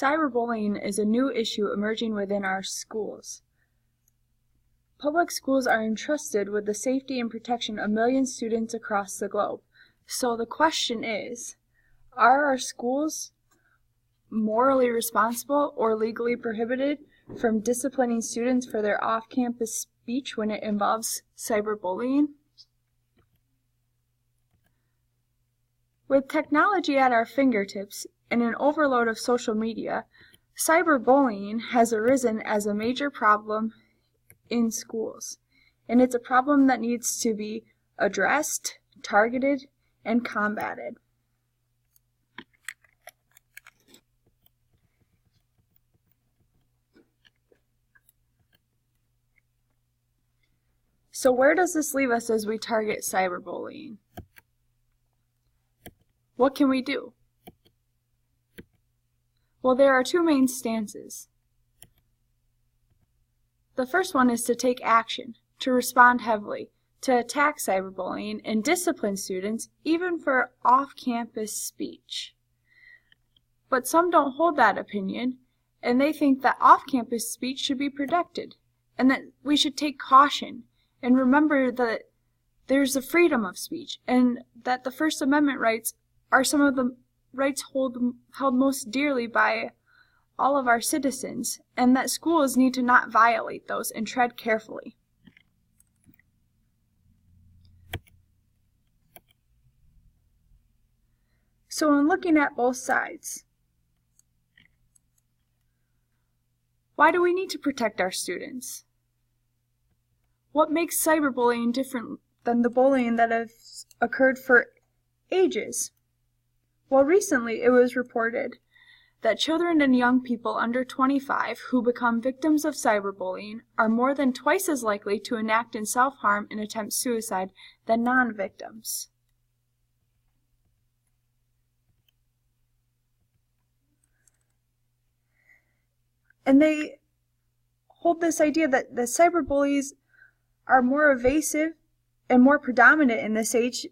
Cyberbullying is a new issue emerging within our schools. Public schools are entrusted with the safety and protection of millions of students across the globe. So the question is, are our schools morally responsible or legally prohibited from disciplining students for their off-campus speech when it involves cyberbullying? With technology at our fingertips and an overload of social media, cyberbullying has arisen as a major problem in schools, and it's a problem that needs to be addressed, targeted, and combated. So where does this leave us as we target cyberbullying? What can we do? Well, there are two main stances. The first one is to take action, to respond heavily, to attack cyberbullying and discipline students even for off-campus speech. But some don't hold that opinion, and they think that off-campus speech should be protected, and that we should take caution and remember that there's the freedom of speech, and that the First Amendment rights are some of the rights held most dearly by all of our citizens, and that schools need to not violate those and tread carefully. So in looking at both sides, why do we need to protect our students? What makes cyberbullying different than the bullying that has occurred for ages? Well, recently it was reported that children and young people under 25 who become victims of cyberbullying are more than twice as likely to enact in self-harm and attempt suicide than non-victims. And they hold this idea that the cyberbullies are more evasive and more predominant in this age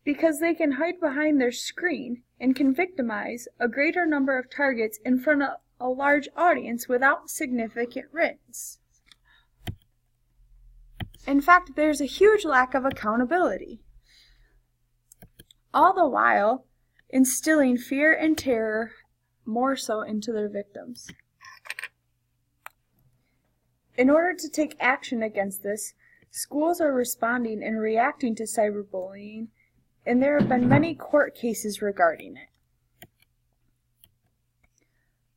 because they can hide behind their screen and can victimize a greater number of targets in front of a large audience without significant risks. In fact, there's a huge lack of accountability, all the while instilling fear and terror more so into their victims. In order to take action against this, schools are responding and reacting to cyberbullying, and there have been many court cases regarding it.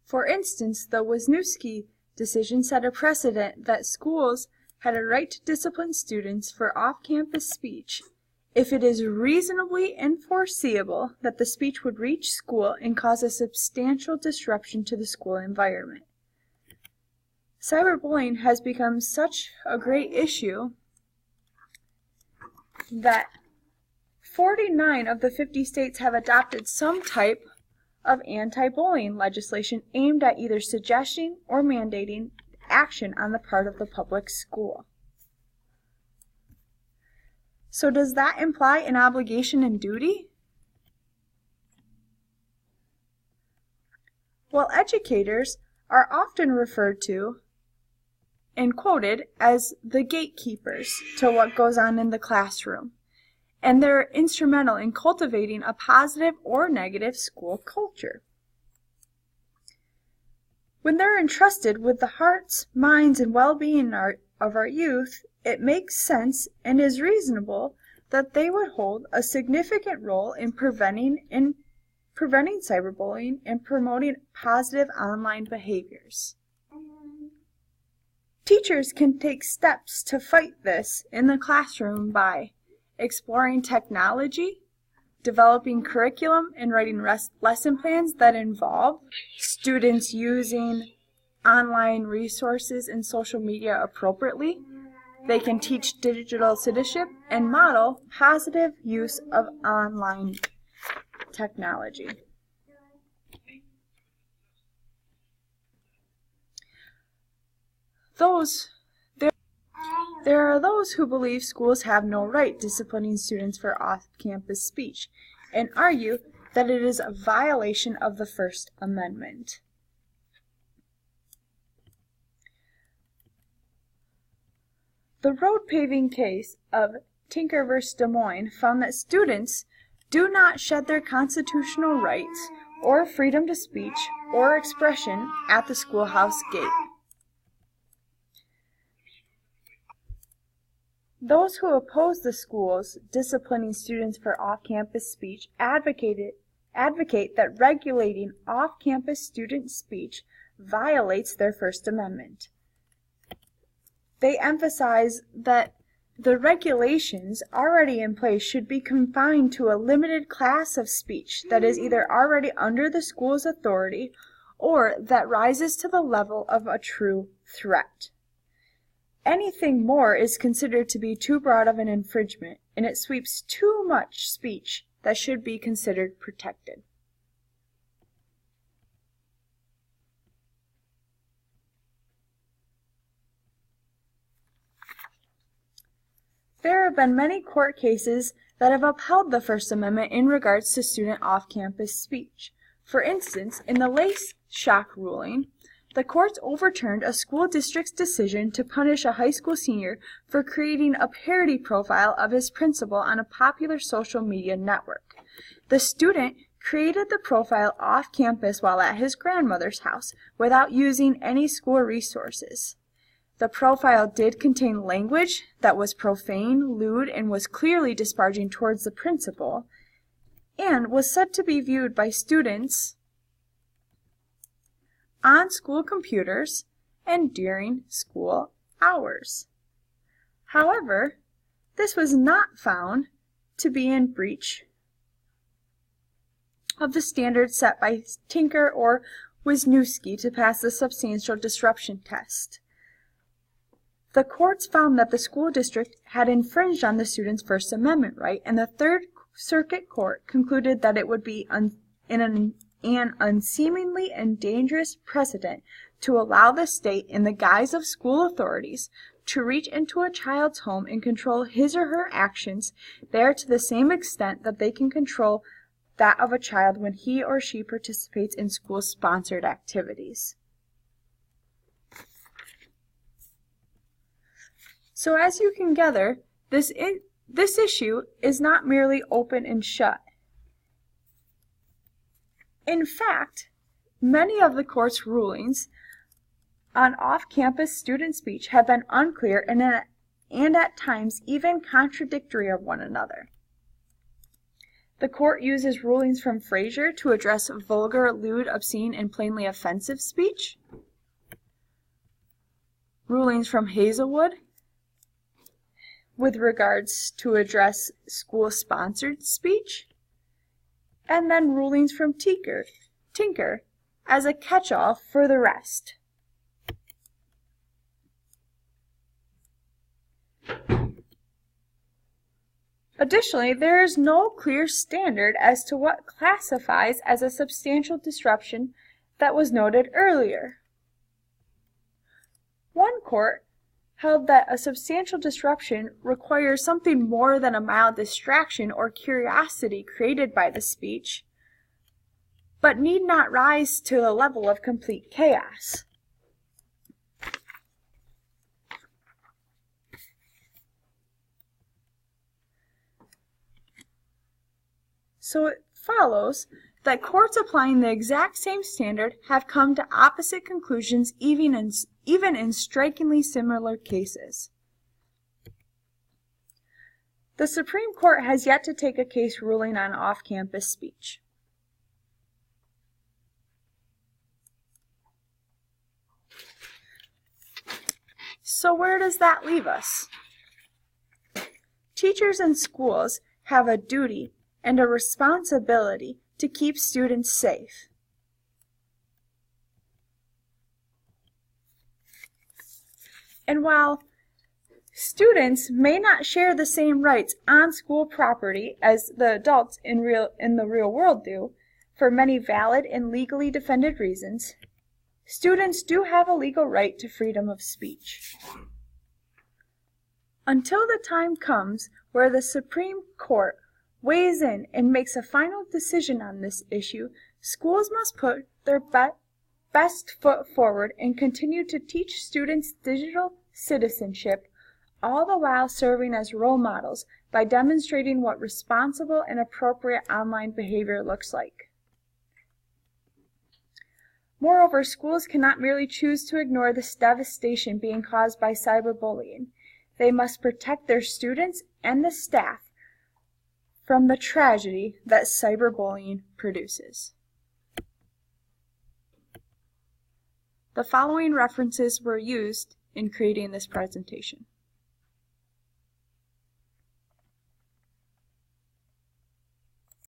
For instance, the Wisniewski decision set a precedent that schools had a right to discipline students for off-campus speech if it is reasonably and foreseeable that the speech would reach school and cause a substantial disruption to the school environment. Cyberbullying has become such a great issue that 49 of the 50 states have adopted some type of anti-bullying legislation aimed at either suggesting or mandating action on the part of the public school. So does that imply an obligation and duty? Well, educators are often referred to and quoted as the gatekeepers to what goes on in the classroom, and they're instrumental in cultivating a positive or negative school culture. When they're entrusted with the hearts, minds, and well-being of our youth, it makes sense and is reasonable that they would hold a significant role in preventing cyberbullying and promoting positive online behaviors. Teachers can take steps to fight this in the classroom by exploring technology, developing curriculum, and writing lesson plans that involve students using online resources and social media appropriately. They can teach digital citizenship and model positive use of online technology. There are those who believe schools have no right disciplining students for off-campus speech and argue that it is a violation of the First Amendment. The road paving case of Tinker v. Des Moines found that students do not shed their constitutional rights or freedom to speech or expression at the schoolhouse gate. Those who oppose the schools disciplining students for off-campus speech advocate that regulating off-campus student speech violates their First Amendment. They emphasize that the regulations already in place should be confined to a limited class of speech that is either already under the school's authority or that rises to the level of a true threat. Anything more is considered to be too broad of an infringement, and it sweeps too much speech that should be considered protected. There have been many court cases that have upheld the First Amendment in regards to student off-campus speech. For instance, in the Lace Shock ruling, the courts overturned a school district's decision to punish a high school senior for creating a parody profile of his principal on a popular social media network. The student created the profile off-campus while at his grandmother's house without using any school resources. The profile did contain language that was profane, lewd, and was clearly disparaging towards the principal, and was said to be viewed by students on school computers and during school hours. However, this was not found to be in breach of the standards set by Tinker or Wisniewski to pass the substantial disruption test. The courts found that the school district had infringed on the student's First Amendment right, and the Third Circuit Court concluded that it would be an unseemly and dangerous precedent to allow the state, in the guise of school authorities, to reach into a child's home and control his or her actions there to the same extent that they can control that of a child when he or she participates in school-sponsored activities. So as you can gather, this issue is not merely open and shut. In fact, many of the court's rulings on off-campus student speech have been unclear and at times even contradictory of one another. The court uses rulings from Frazier to address vulgar, lewd, obscene, and plainly offensive speech, rulings from Hazelwood with regards to address school-sponsored speech, and then rulings from Tinker as a catch-all for the rest. Additionally, there is no clear standard as to what classifies as a substantial disruption that was noted earlier. One court held that a substantial disruption requires something more than a mild distraction or curiosity created by the speech, but need not rise to the level of complete chaos. So it follows that courts applying the exact same standard have come to opposite conclusions even in strikingly similar cases. The Supreme Court has yet to take a case ruling on off-campus speech. So where does that leave us? Teachers and schools have a duty and a responsibility to keep students safe. And while students may not share the same rights on school property as the adults in the real world do, for many valid and legally defended reasons, students do have a legal right to freedom of speech. Until the time comes where the Supreme Court weighs in and makes a final decision on this issue, schools must put their best foot forward and continue to teach students digital citizenship, all the while serving as role models by demonstrating what responsible and appropriate online behavior looks like. Moreover, schools cannot merely choose to ignore this devastation being caused by cyberbullying. They must protect their students and the staff from the tragedy that cyberbullying produces. The following references were used in creating this presentation.